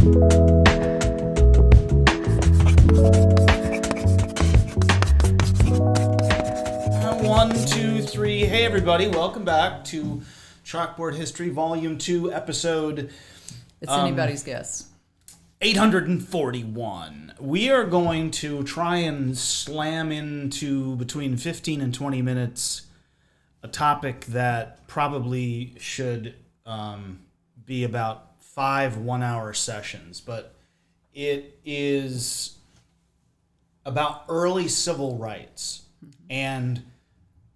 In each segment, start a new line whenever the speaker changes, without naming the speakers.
One, two, three. Hey, everybody. Welcome back to Chalkboard History, Volume 2, Episode...
It's anybody's guess.
841. We are going to try and slam into between 15 and 20 minutes a topic that probably should be about 5 one-hour sessions, but it is about early civil rights. And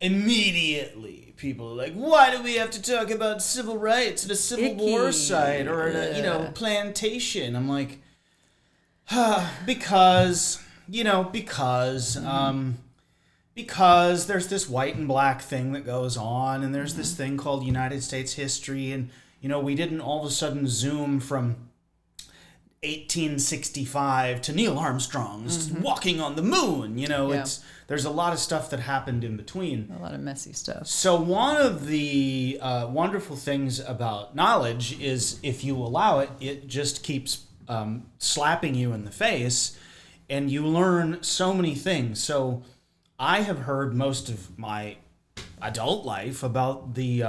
immediately people are like, why do we have to talk about civil rights at a Civil War site or at a, plantation? I'm like, because there's this white and black thing that goes on, and there's this thing called United States history, and, we didn't all of a sudden zoom from 1865 to Neil Armstrong's walking on the moon. There's a lot of stuff that happened in between.
A lot of messy stuff.
So one of the wonderful things about knowledge is if you allow it, it just keeps slapping you in the face, and you learn so many things. So I have heard most of my adult life about the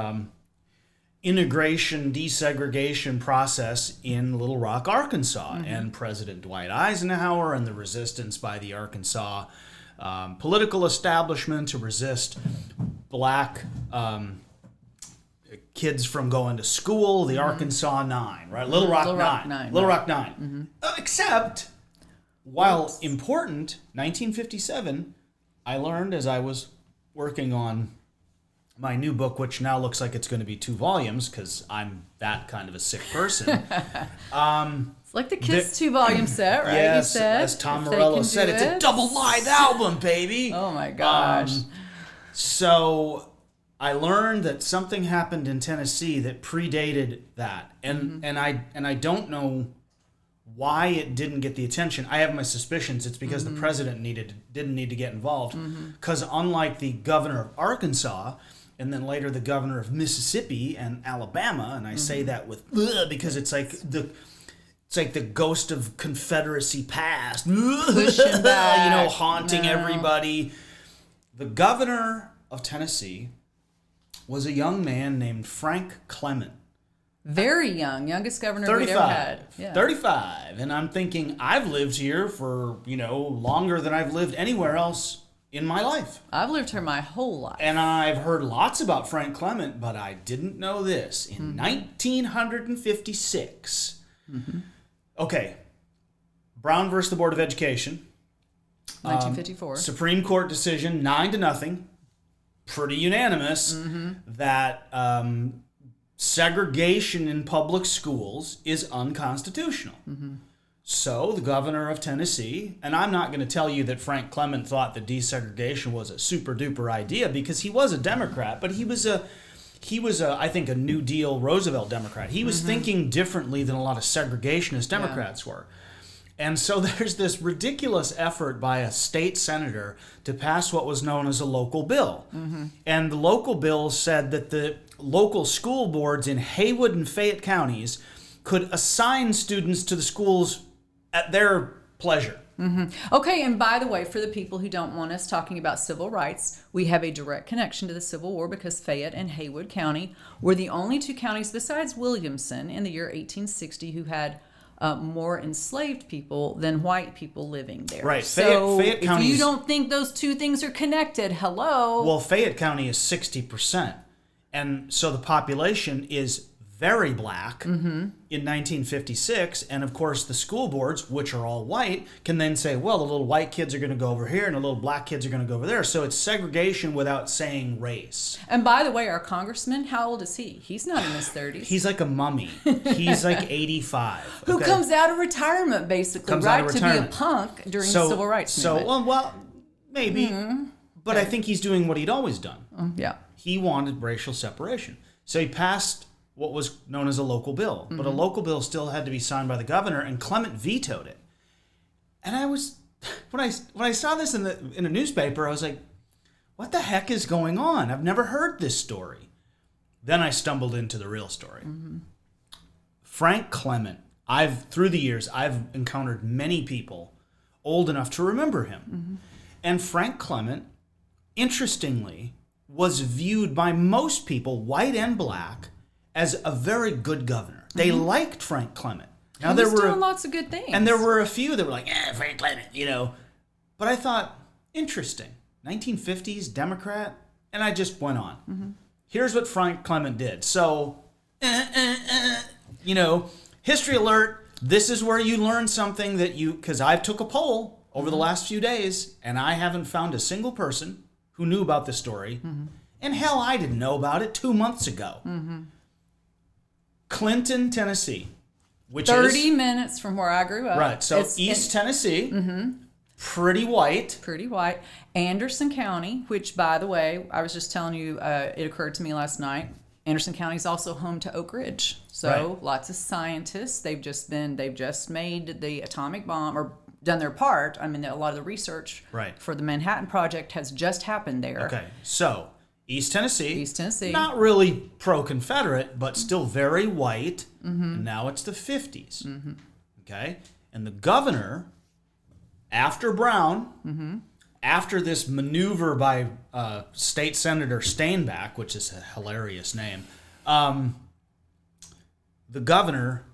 integration, desegregation process in Little Rock, Arkansas, and President Dwight Eisenhower and the resistance by the Arkansas political establishment to resist black kids from going to school, the Arkansas Nine, right? Little Rock Nine. Little Rock Nine. Except, while important, 1957, I learned as I was working on my new book, which now looks like it's going to be 2 volumes because I'm that kind of a sick person.
It's like the Kiss 2-volume set, right?
Yes,
you said,
as Tom Morello said, it's a double live album, baby.
Oh my gosh.
So I learned that something happened in Tennessee that predated that, and I don't know why it didn't get the attention. I have my suspicions. It's because the president didn't need to get involved, because unlike the governor of Arkansas, and then later the governor of Mississippi and Alabama, and I say that with because it's like the ghost of Confederacy past,
pushing back,
haunting everybody. The governor of Tennessee was a young man named Frank Clement.
Very young, youngest governor
35,
we've ever had. Yeah.
35, and I'm thinking I've lived here for longer than I've lived anywhere else in my life.
I've lived here my whole life.
And I've heard lots about Frank Clement, but I didn't know this. In 1956, okay, Brown versus the Board of Education.
1954.
Supreme Court decision, 9-0, pretty unanimous, that segregation in public schools is unconstitutional. So the governor of Tennessee, and I'm not going to tell you that Frank Clement thought that desegregation was a super duper idea, because he was a Democrat, but he was I think a New Deal Roosevelt Democrat. He was thinking differently than a lot of segregationist Democrats were. And so there's this ridiculous effort by a state senator to pass what was known as a local bill. And the local bill said that the local school boards in Haywood and Fayette counties could assign students to the schools at their pleasure.
Okay, and by the way, for the people who don't want us talking about civil rights, we have a direct connection to the Civil War because Fayette and Haywood County were the only 2 counties besides Williamson in the year 1860 who had more enslaved people than white people living there.
Right.
So
Fayette County,
if you don't think those 2 things are connected, hello.
Well, Fayette County is 60%. And so the population is very black in 1956, and of course the school boards, which are all white, can then say, well, the little white kids are going to go over here and the little black kids are going to go over there. So it's segregation without saying race.
And by the way, our congressman, how old is he? He's not in his 30s.
He's like a mummy. He's like 85.
Who comes out of retirement, basically, right? To be a punk during the civil rights movement.
Well, maybe. But I think he's doing what he'd always done.
Yeah.
He wanted racial separation. So he passed what was known as a local bill. But a local bill still had to be signed by the governor, and Clement vetoed it. And I was, when I saw this in a newspaper, I was like, what the heck is going on? I've never heard this story. Then I stumbled into the real story. Frank Clement, through the years, I've encountered many people old enough to remember him. Mm-hmm. And Frank Clement, interestingly, was viewed by most people, white and black, as a very good governor. Mm-hmm. They liked Frank Clement.
Now, he was doing lots of good things.
And there were a few that were like, Frank Clement, But I thought, interesting. 1950s, Democrat, and I just went on. Mm-hmm. Here's what Frank Clement did. So, history alert, this is where you learn something because I took a poll over the last few days, and I haven't found a single person who knew about this story. Mm-hmm. And hell, I didn't know about it 2 months ago. Mm-hmm. Clinton, Tennessee, which
30 minutes from where I grew up.
Right, so it's East Tennessee, pretty white.
Pretty white. Anderson County, which, by the way, I was just telling you, it occurred to me last night. Anderson County is also home to Oak Ridge. So lots of scientists. They've just made the atomic bomb, or done their part. I mean, a lot of the research for the Manhattan Project has just happened there.
Okay, so East Tennessee. Not really pro-Confederate, but still very white. Mm-hmm. And now it's the 50s. Mm-hmm. Okay? And the governor, after Brown, after this maneuver by State Senator Steinbach, which is a hilarious name, the governor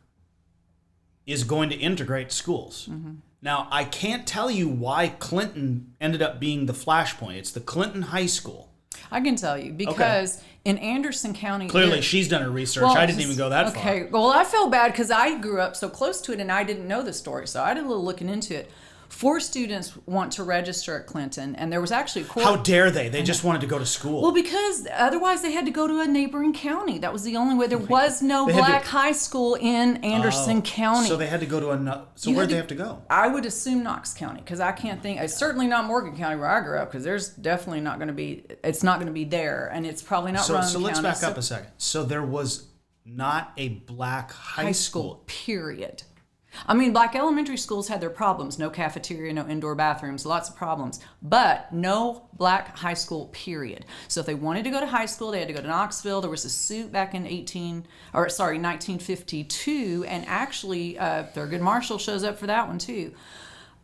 is going to integrate schools. Mm-hmm. Now, I can't tell you why Clinton ended up being the flashpoint. It's the Clinton High School.
I can tell you, because in Anderson County...
Clearly, she's done her research. I didn't even go that far.
Okay, well, I feel bad because I grew up so close to it and I didn't know the story, so I did a little looking into it. 4 students want to register at Clinton, and there was actually a court...
How dare they? They just wanted to go to school.
Well, because otherwise they had to go to a neighboring county. That was the only way. There was no black high school in Anderson County.
So they had to go to another... So where'd they have to go?
I would assume Knox County, because I can't think... It's certainly not Morgan County where I grew up, because there's definitely not going to be... It's not going to be there, and it's probably not Rowan County.
So let's back up a second. So there was not a black high school.
Period. I mean, black elementary schools had their problems. No cafeteria, no indoor bathrooms, lots of problems. But no black high school, period. So if they wanted to go to high school, they had to go to Knoxville. There was a suit back in 1952, and actually Thurgood Marshall shows up for that one too.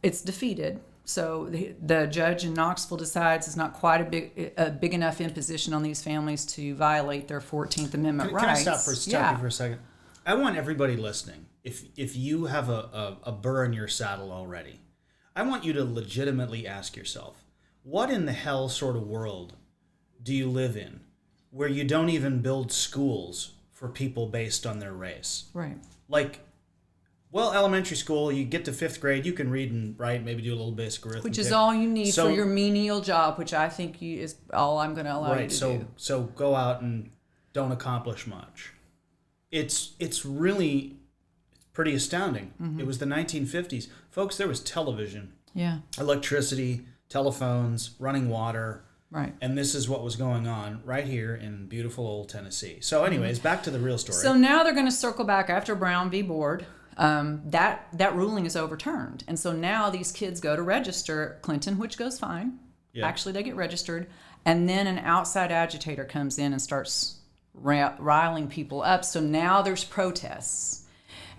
It's defeated. So the judge in Knoxville decides it's not quite a big enough imposition on these families to violate their 14th Amendment rights.
Can I stop you for a second? I want everybody listening, if you have a burr in your saddle already, I want you to legitimately ask yourself, what in the hell sort of world do you live in where you don't even build schools for people based on their race?
Right.
Like, well, elementary school, you get to 5th grade, you can read and write, maybe do a little basic arithmetic.
Which is all you need for your menial job, which I think is all I'm going to allow you to do.
So go out and don't accomplish much. It's really pretty astounding. Mm-hmm. It was the 1950s. Folks, there was television, electricity, telephones, running water.
Right.
And this is what was going on right here in beautiful old Tennessee. So anyways, back to the real story.
So now they're going to circle back after Brown v. Board. That ruling is overturned. And so now these kids go to register at Clinton, which goes fine. Yeah. Actually, they get registered. And then an outside agitator comes in and starts riling people up. So now there's protests.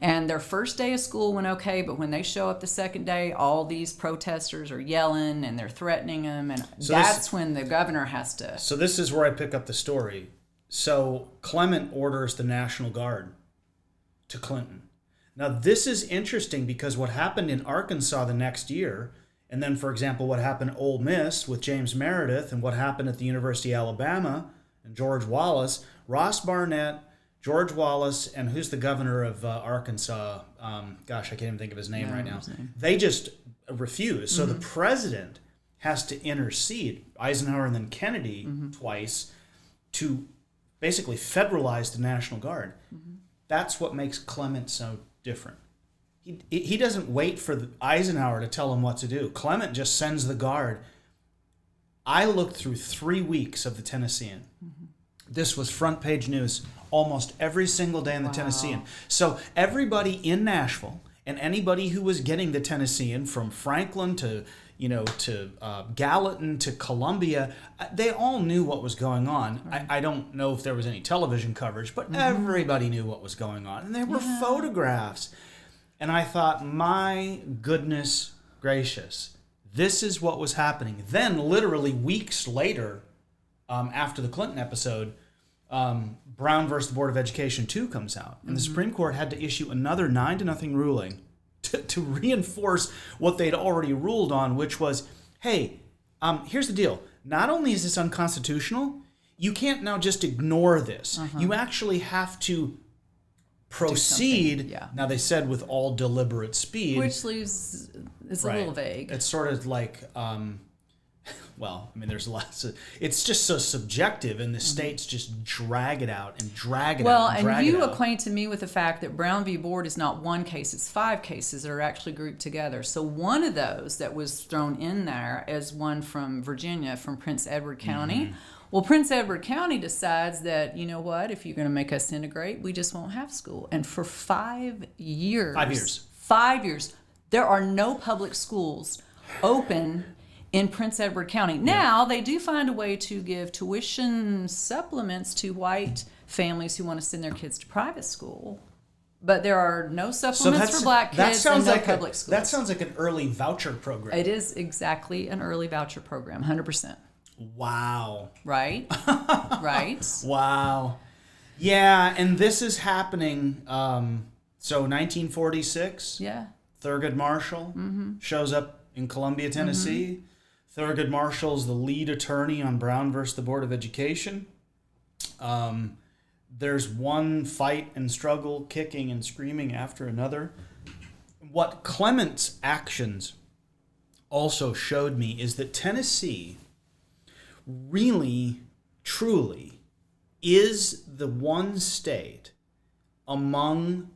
And their first day of school went okay, but when they show up the second day, all these protesters are yelling and they're threatening them. And so that's when the governor has to...
So this is where I pick up the story. So Clement orders the National Guard to Clinton. Now, this is interesting because what happened in Arkansas the next year, and then, for example, what happened at Ole Miss with James Meredith, and what happened at the University of Alabama and George Wallace, Ross Barnett, George Wallace, and who's the governor of Arkansas? Gosh, I can't even think of his name right now. They just refuse. So the president has to intercede, Eisenhower and then Kennedy twice, to basically federalize the National Guard. Mm-hmm. That's what makes Clement so different. He doesn't wait for Eisenhower to tell him what to do. Clement just sends the Guard. I looked through 3 weeks of the Tennessean. Mm-hmm. This was front page news almost every single day in the Tennessean. So everybody in Nashville and anybody who was getting the Tennessean, from Franklin to Gallatin to Columbia, they all knew what was going on. Right. I don't know if there was any television coverage, but everybody knew what was going on. And there were photographs. And I thought, my goodness gracious, this is what was happening. Then, literally weeks later, after the Clinton episode, Brown versus the Board of Education 2 comes out. And the Supreme Court had to issue another 9-0 ruling to reinforce what they'd already ruled on, which was, hey, here's the deal. Not only is this unconstitutional, you can't now just ignore this. You actually have to proceed.
Yeah.
Now, they said with all deliberate speed.
Which leaves, it's a little vague.
It's sort of like, well, I mean, there's lots of, it's just so subjective, and the states just drag it out and drag it out.
Well, and you acquainted me with the fact that Brown v. Board is not one case, it's 5 cases that are actually grouped together. So one of those that was thrown in there is one from Virginia, from Prince Edward County. Well, Prince Edward County decides that, you know what, if you're going to make us integrate, we just won't have school. And for 5 years.
5 years.
5 years. There are no public schools open in Prince Edward County. Now, they do find a way to give tuition supplements to white families who want to send their kids to private school. But there are no supplements for black kids and no public schools.
That sounds like an early voucher program.
It is exactly an early voucher program, 100%.
Wow.
Right? Right?
Wow. Yeah, and this is happening, so 1946.
Yeah.
Thurgood Marshall shows up in Columbia, Tennessee. Thurgood Marshall's the lead attorney on Brown versus the Board of Education. There's one fight and struggle, kicking and screaming after another. What Clement's actions also showed me is that Tennessee really, truly is the one state among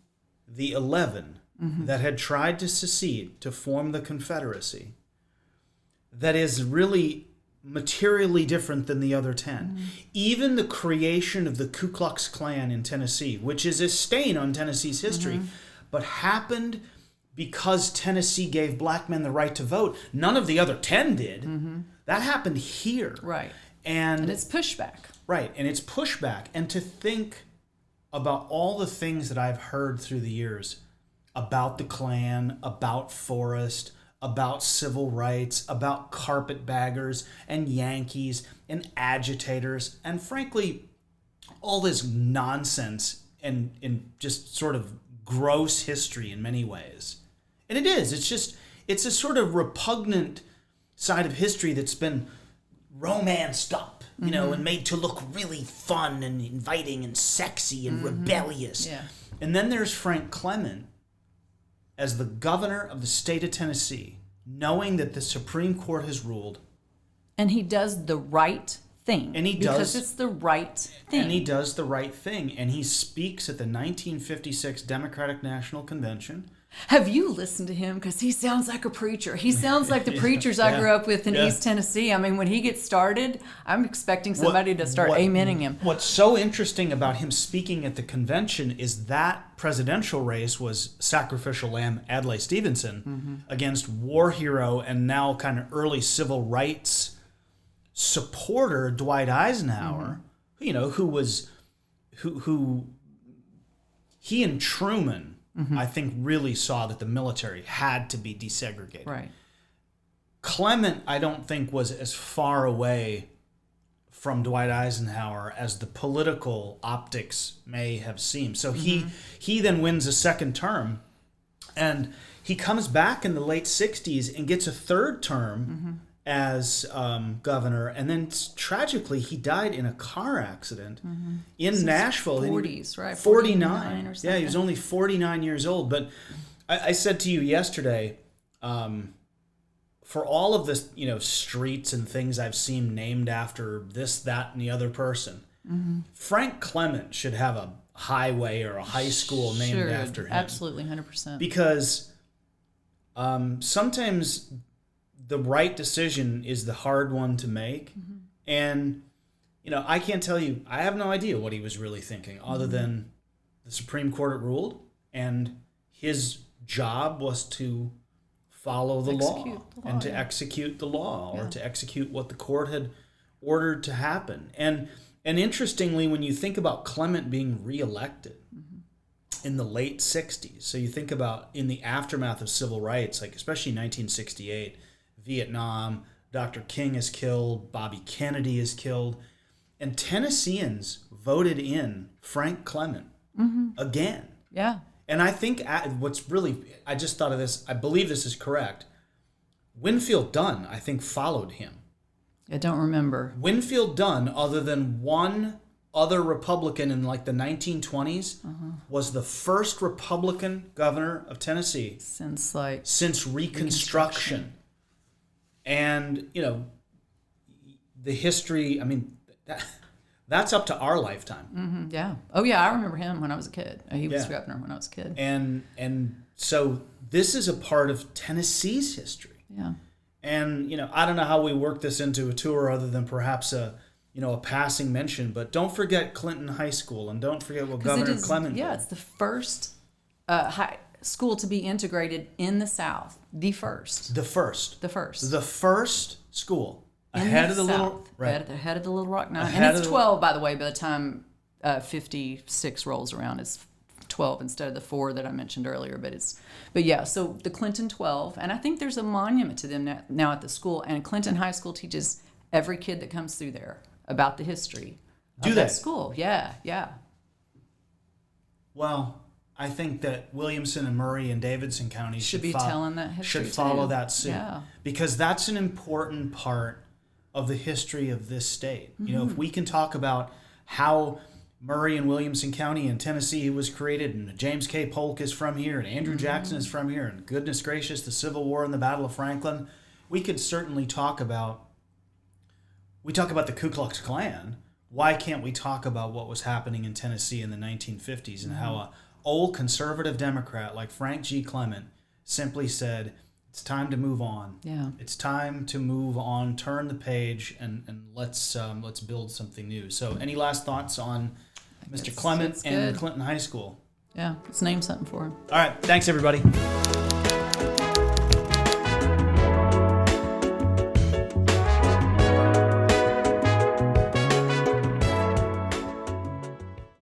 the 11 that had tried to secede to form the Confederacy that is really materially different than the other 10. Even the creation of the Ku Klux Klan in Tennessee, which is a stain on Tennessee's history, but happened because Tennessee gave black men the right to vote. None of the other 10 did. That happened here.
Right.
And
it's pushback.
Right, and it's pushback. And to think about all the things that I've heard through the years about the Klan, about Forrest, about civil rights, about carpetbaggers and Yankees and agitators, and frankly, all this nonsense and just sort of gross history in many ways. And it is. It's a sort of repugnant side of history that's been romanced up, you know, and made to look really fun and inviting and sexy and rebellious.
Yeah.
And then there's Frank Clement as the governor of the state of Tennessee, knowing that the Supreme Court has ruled.
And he does the right thing.
And he
because
does.
It's the right thing.
And he does the right thing. And he speaks at the 1956 Democratic National Convention.
Have you listened to him? Because he sounds like a preacher. He sounds like the preachers I grew up with in East Tennessee. I mean, when he gets started, I'm expecting somebody to start amening him.
What's so interesting about him speaking at the convention is that presidential race was sacrificial lamb Adlai Stevenson against war hero and now kind of early civil rights supporter Dwight Eisenhower, you know, who he and Truman, I think, really saw that the military had to be desegregated.
Right.
Clement, I don't think, was as far away from Dwight Eisenhower as the political optics may have seemed. So he then wins a second term, and he comes back in the late 60s and gets a third term as governor, and then tragically he died in a car accident in Nashville.
40s, right?
49
or something.
Yeah, he was only 49 years old. But I said to you yesterday, for all of this, you know, streets and things I've seen named after this, that, and the other person, Frank Clement should have a highway or a high school named after him.
Absolutely, 100%.
Because sometimes the right decision is the hard one to make. And, you know, I can't tell you, I have no idea what he was really thinking other than the Supreme Court had ruled, and his job was to follow the law and to execute the law or to execute what the court had ordered to happen. And interestingly, when you think about Clement being reelected, in the late 60s. So you think about in the aftermath of civil rights, like especially 1968, Vietnam, Dr. King is killed, Bobby Kennedy is killed, and Tennesseans voted in Frank Clement again.
Yeah.
And I think I just thought of this, I believe this is correct. Winfield Dunn, I think, followed him.
I don't remember.
Winfield Dunn, other than one other Republican in like the 1920s, was the first Republican governor of Tennessee since Reconstruction. And, you know, the history, I mean, that's up to our lifetime.
Yeah. Oh, yeah, I remember him when I was a kid. He was governor when I was a kid.
And so this is a part of Tennessee's history.
Yeah.
And, you know, I don't know how we work this into a tour other than perhaps a passing mention, but don't forget Clinton High School and don't forget what Governor Clement did.
Yeah, it's the first high school to be integrated in the South. The first
school
ahead of the Little Rock Nine. And it's 12, by the way, by the time 56 rolls around. It's 12 instead of the 4 that I mentioned earlier. But yeah, so the Clinton 12, and I think there's a monument to them now at the school. And Clinton High School teaches every kid that comes through there about the history of that school. Yeah, yeah.
Well, I think that Williamson and Murray and Davidson counties
should be telling that history.
Should follow that suit.
Yeah.
Because that's an important part of the history of this state. You know, if we can talk about how Murray and Williamson County in Tennessee was created, and James K. Polk is from here, and Andrew Jackson is from here, and goodness gracious, the Civil War and the Battle of Franklin, we could certainly talk about the Ku Klux Klan. Why can't we talk about what was happening in Tennessee in the 1950s and how a old conservative Democrat like Frank G. Clement simply said, it's time to move on.
Yeah.
It's time to move on, turn the page, and let's build something new. So any last thoughts on Mr. Clement and Clinton High School?
Yeah, let's name something for him.
All right. Thanks, everybody.